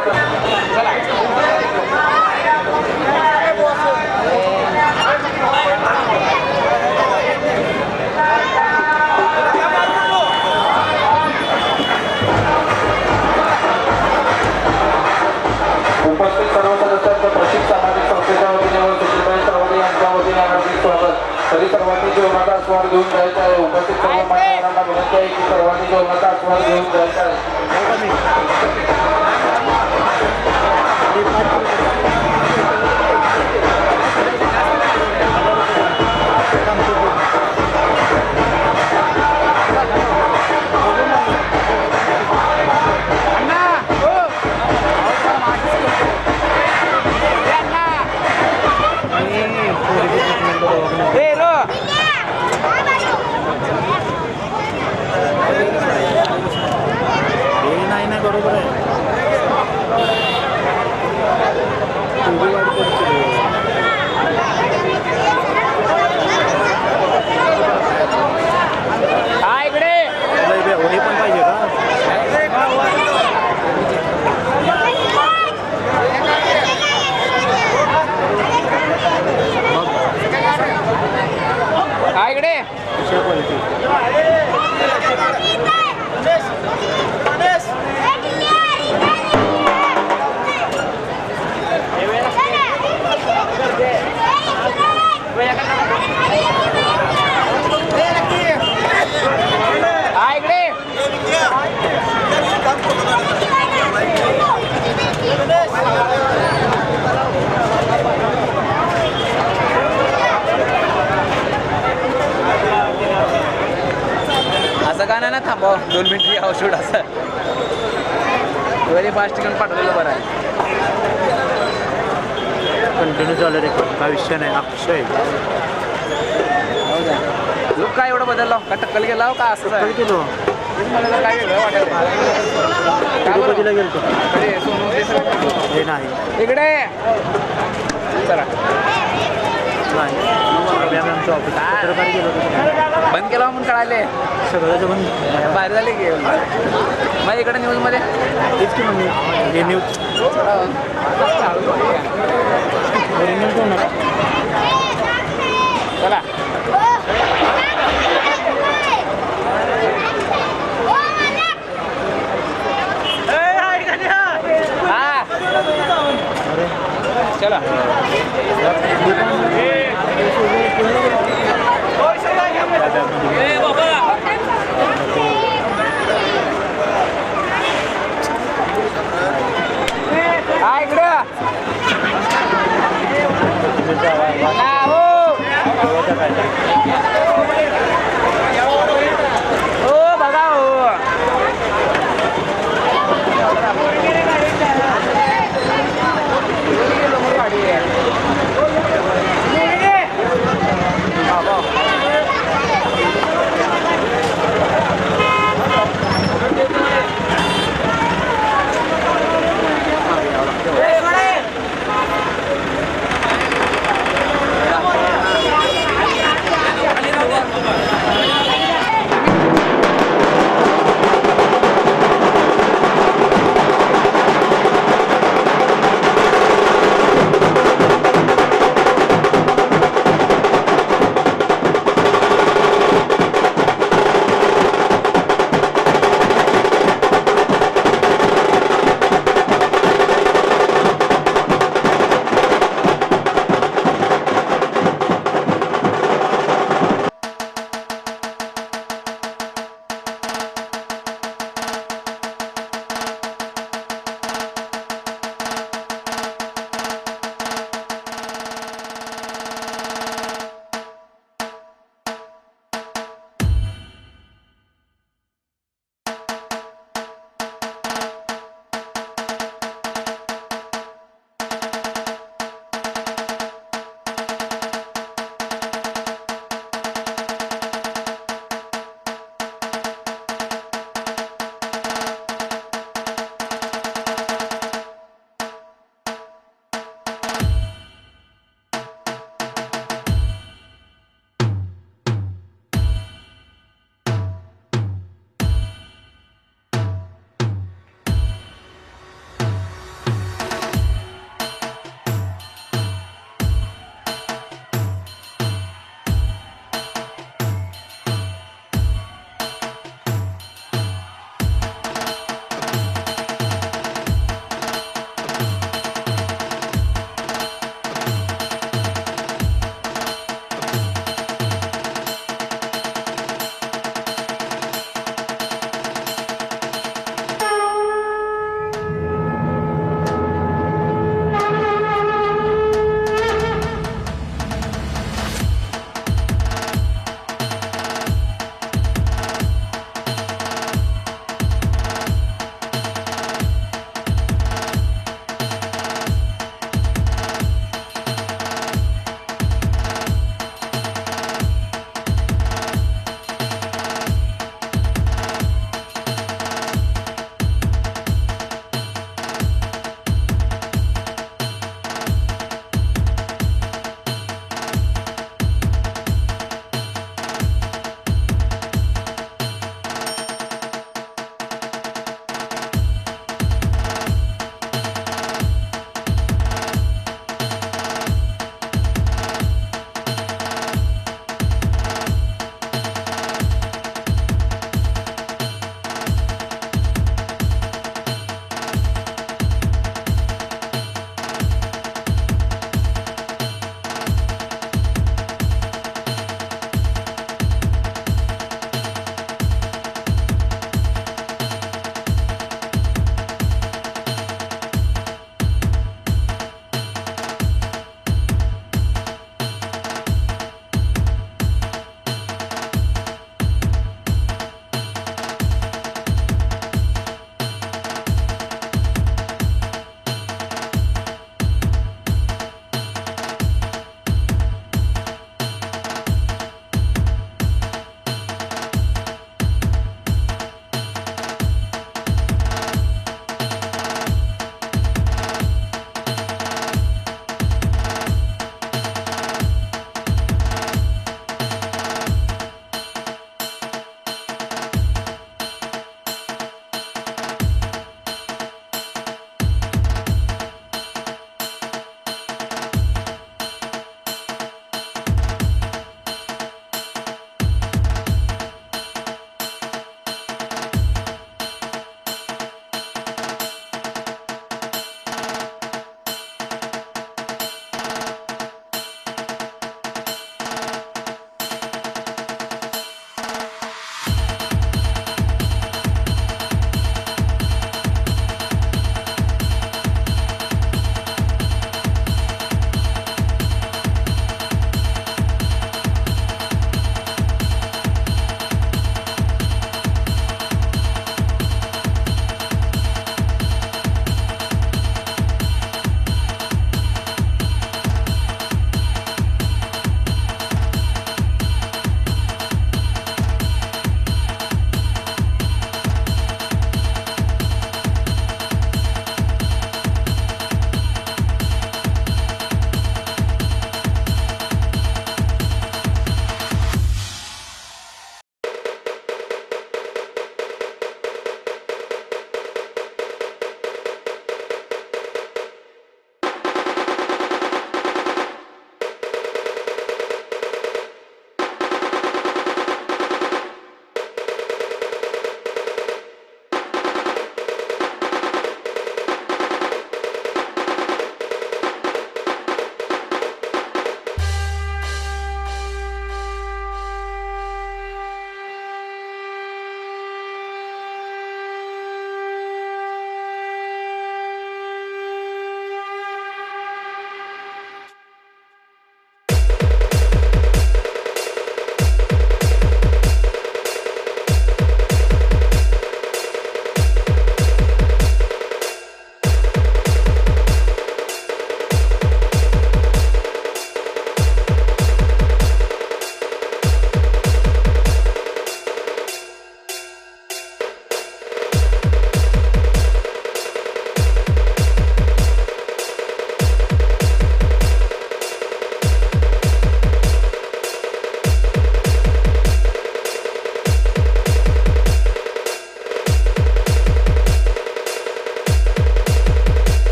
उपस्थित सर्व सदस्यांचं प्रशिक्षक सामाजिक संस्थेच्या वतीने व सुशीलबाई सरवदे यांच्या वतीने हार्दिक स्वागत. तरी सर्वांनी जेवणाचा आस्वाद घेऊन जायचा आहे. उपस्थित सर्व मान्यवरांना विनंती आहे की सर्वांनी जेवणाचा आस्वाद घेऊन जायचा आहे. असं का नाही ना थांबाव 2 मिनिट शूट असं वेळी फास्ट घेऊन पाठवलेलं बरं आहे. कंटिन्यू चालू रे, काय विषय नाही. अक्षय लुक काय एवढं बदलला का टक्कल गेला का असं काय केलो मला काय वेगळं वाटत तिरुपतीला गेलतो हे नाही इकडे चला नाही आमचं ऑफिस पत्रकार गेलो होतो बंद केला म्हणून कळाले सगळ्याचं बंद बाहेर झाले की मग इकडे न्यूजमध्ये तेच की म्हणजे हे न्यूज